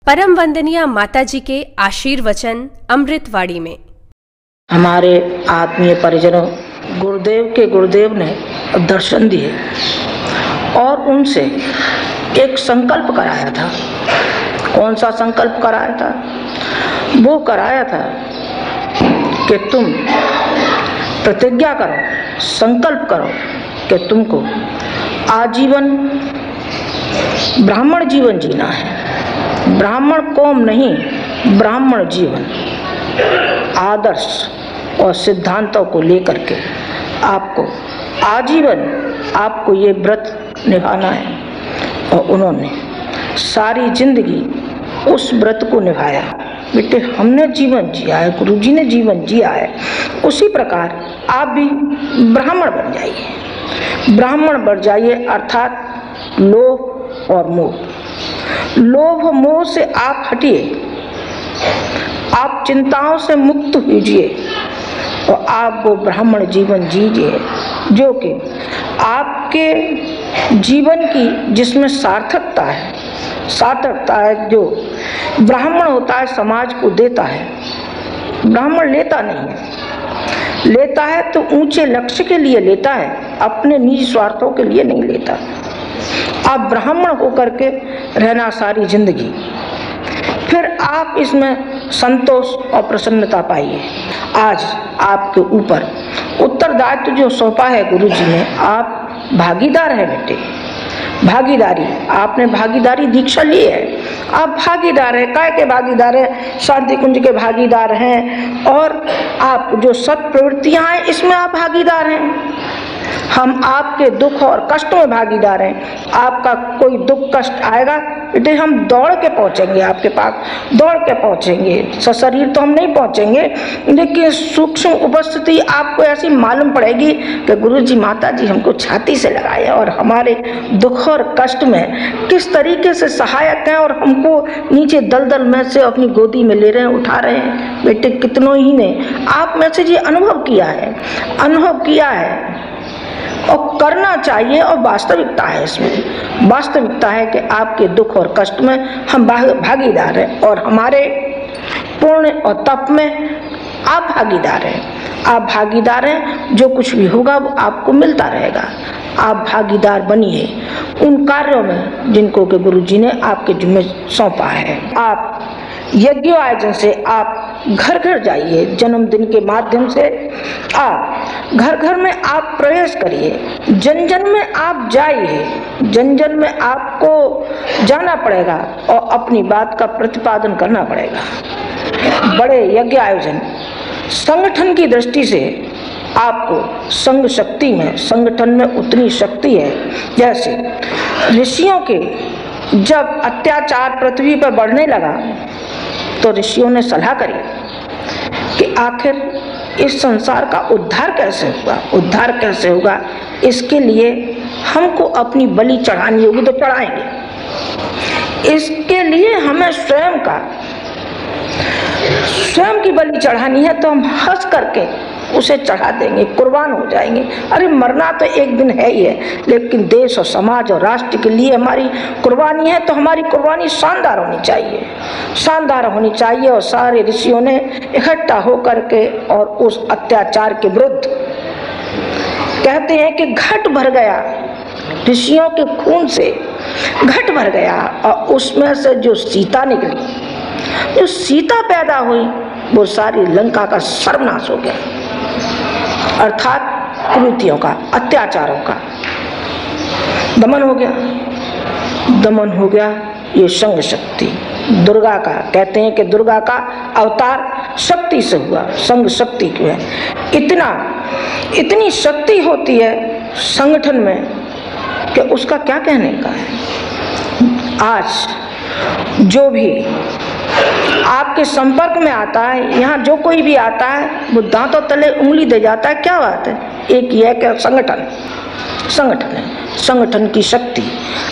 परम वंदनीय माताजी के आशीर्वचन अमृतवाणी में। हमारे आत्मीय परिजनों, गुरुदेव के गुरुदेव ने दर्शन दिए और उनसे एक संकल्प कराया था। कौन सा संकल्प कराया था? वो कराया था कि तुम प्रतिज्ञा करो, संकल्प करो कि तुमको आजीवन ब्राह्मण जीवन जीना है। ब्राह्मण कौम नहीं, ब्राह्मण जीवन। आदर्श और सिद्धांतों को लेकर के आपको आजीवन आपको ये व्रत निभाना है। और उन्होंने सारी जिंदगी उस व्रत को निभाया। बेटे, हमने जीवन जिया है, गुरुजी ने जीवन जिया है, उसी प्रकार आप भी ब्राह्मण बन जाइए। ब्राह्मण बन जाइए अर्थात लोभ और मोह, लोभ मोह से आप हटिए, आप चिंताओं से मुक्त कीजिए और आप वो ब्राह्मण जीवन जीजिए जो कि आपके जीवन की जिसमें सार्थकता है। सार्थकता है जो ब्राह्मण होता है समाज को देता है। ब्राह्मण लेता नहीं है, लेता है तो ऊंचे लक्ष्य के लिए लेता है, अपने निजी स्वार्थों के लिए नहीं लेता। आप ब्राह्मण होकर के रहना सारी जिंदगी, फिर आप इसमें संतोष और प्रसन्नता पाइए। आज आपके ऊपर उत्तरदायित्व जो सौंपा है गुरुजी ने, आप भागीदार हैं बेटे। भागीदारी, आपने भागीदारी दीक्षा ली है, आप भागीदार हैं। काय के भागीदार हैं? शांति कुंज के भागीदार हैं। और आप जो सत प्रवृत्तियां हैं इसमें आप भागीदार हैं। हम आपके दुख और कष्ट में भागीदार हैं। आपका कोई दुख कष्ट आएगा बेटे, हम दौड़ के पहुंचेंगे आपके पास, दौड़ के पहुंचेंगे। सशरीर तो हम नहीं पहुंचेंगे, लेकिन सूक्ष्म उपस्थिति आपको ऐसी मालूम पड़ेगी कि गुरुजी माताजी हमको छाती से लगाए और हमारे दुख और कष्ट में किस तरीके से सहायक हैं और हमको नीचे दलदल में से अपनी गोदी में ले रहे हैं, उठा रहे हैं। बेटे, कितनों ही ने आप में से ये अनुभव किया है, अनुभव किया है और करना चाहिए। और वास्तविकता है, इसमें वास्तविकता है कि आपके दुख और कष्ट में हम भागीदार हैं और हमारे पुण्य और तप में आप भागीदार हैं। आप भागीदार हैं, जो कुछ भी होगा वो आपको मिलता रहेगा। आप भागीदार बनिए उन कार्यों में जिनको के गुरुजी ने आपके जिम्मे सौंपा है। आप यज्ञ आयोजन से आप घर घर जाइए, जन्मदिन के माध्यम से आप घर घर में आप प्रवेश करिए, जन जन में आप जाइए, जन जन में आपको जाना पड़ेगा और अपनी बात का प्रतिपादन करना पड़ेगा। बड़े यज्ञ आयोजन संगठन की दृष्टि से आपको संघ शक्ति में, संगठन में उतनी शक्ति है जैसे ऋषियों के जब अत्याचार पृथ्वी पर बढ़ने लगा तो ऋषियों ने सलाह करी कि आखिर इस संसार का उद्धार कैसे होगा, उद्धार कैसे होगा। इसके लिए हमको अपनी बलि चढ़ानी होगी, तो चढ़ाएंगे। इसके लिए हमें स्वयं की बलि चढ़ानी है तो हम हंस करके उसे चढ़ा देंगे, कुर्बान हो जाएंगे। अरे मरना तो एक दिन है ही है, लेकिन देश और समाज और राष्ट्र के लिए हमारी कुर्बानी है तो हमारी कुर्बानी शानदार होनी चाहिए, शानदार होनी चाहिए। और सारे ऋषियों ने इकट्ठा होकर के और उस अत्याचार के विरुद्ध कहते हैं कि घट भर गया, ऋषियों के खून से घट भर गया और उसमें से जो सीता निकली, जो सीता पैदा हुई, वो सारी लंका का सर्वनाश हो गया। अर्थात कुरीतियों का, अत्याचारों का दमन हो गया, दमन हो गया। ये संग शक्ति दुर्गा का, कहते हैं कि दुर्गा का अवतार शक्ति से हुआ, संग शक्ति क्यों है। इतनी शक्ति होती है संगठन में कि उसका क्या कहने का है। आज जो भी आपके संपर्क में आता है, यहाँ जो कोई भी आता है वो दांतों तले उंगली दे जाता है। क्या बात है? एक यह कि संगठन है, संगठन की शक्ति,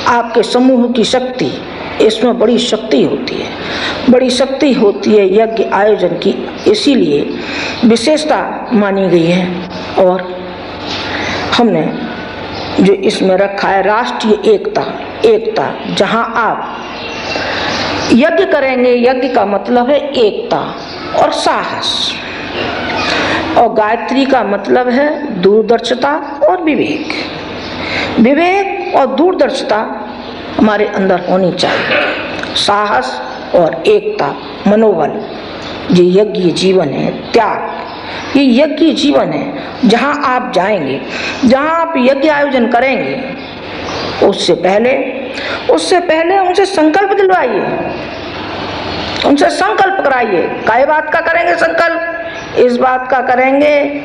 आपके समूह की शक्ति, इसमें बड़ी शक्ति होती है, बड़ी शक्ति होती है यज्ञ आयोजन की। इसीलिए विशेषता मानी गई है और हमने जो इसमें रखा है राष्ट्रीय एकता, जहां आप यज्ञ करेंगे, यज्ञ का मतलब है एकता और साहस, और गायत्री का मतलब है दूरदर्शिता और विवेक। विवेक और दूरदर्शिता हमारे अंदर होनी चाहिए। साहस और एकता, मनोबल, ये यज्ञ जीवन है। त्याग, ये यज्ञ जीवन है। जहाँ आप जाएंगे, जहाँ आप यज्ञ आयोजन करेंगे, उससे पहले उनसे संकल्प दिलवाइए, उनसे संकल्प कराइए। काय बात का करेंगे संकल्प? इस बात का करेंगे,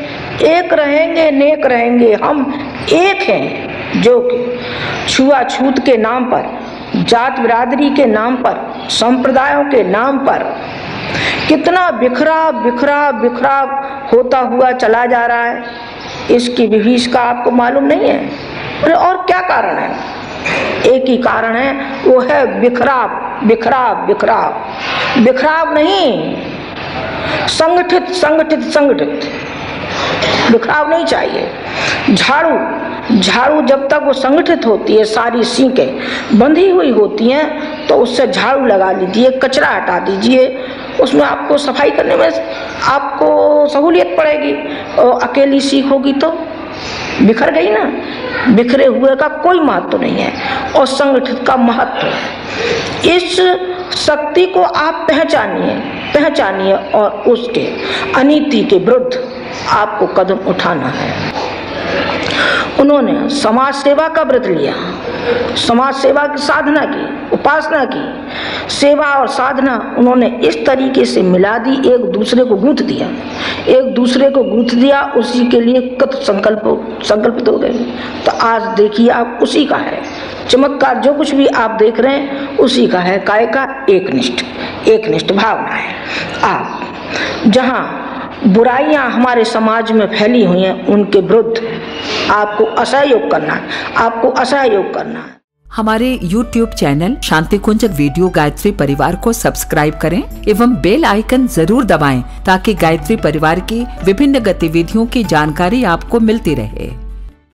एक रहेंगे नेक रहेंगे। हम एक हैं, जो कि छुआछूत के नाम पर, जात बिरादरी के नाम पर, संप्रदायों के नाम पर कितना बिखरा होता हुआ चला जा रहा है, इसकी विभीषिका आपको मालूम नहीं है? अरे और क्या कारण है? एक ही कारण है, वो है बिखराव नहीं, संगठित। बिखराव नहीं चाहिए। झाड़ू जब तक वो संगठित होती है, सारी सींकें बंधी हुई होती हैं, तो उससे झाड़ू लगा लीजिए, कचरा हटा दीजिए, उसमें आपको सफाई करने में आपको सहूलियत पड़ेगी। और अकेली सीख होगी तो बिखर गई ना। बिखरे हुए का कोई महत्व नहीं है, और संगठित का महत्व है। इस शक्ति को आप पहचानिए और उसके अनीति के विरुद्ध आपको कदम उठाना है। उन्होंने समाज सेवा का व्रत लिया, समाज सेवा की साधना की, उपासना की। सेवा और साधना उन्होंने इस तरीके से मिला दी, एक दूसरे को गूंथ दिया, उसी के लिए कत संकल्पित हो गए। तो आज देखिए आप, उसी का है चमत्कार। जो कुछ भी आप देख रहे हैं उसी का है। काय का? एकनिष्ठ भावना है। आप जहाँ बुराइयां हमारे समाज में फैली हुई हैं, उनके विरुद्ध आपको असहयोग करना है। हमारे YouTube चैनल शांति कुंज वीडियो गायत्री परिवार को सब्सक्राइब करें एवं बेल आइकन जरूर दबाएं, ताकि गायत्री परिवार की विभिन्न गतिविधियों की जानकारी आपको मिलती रहे।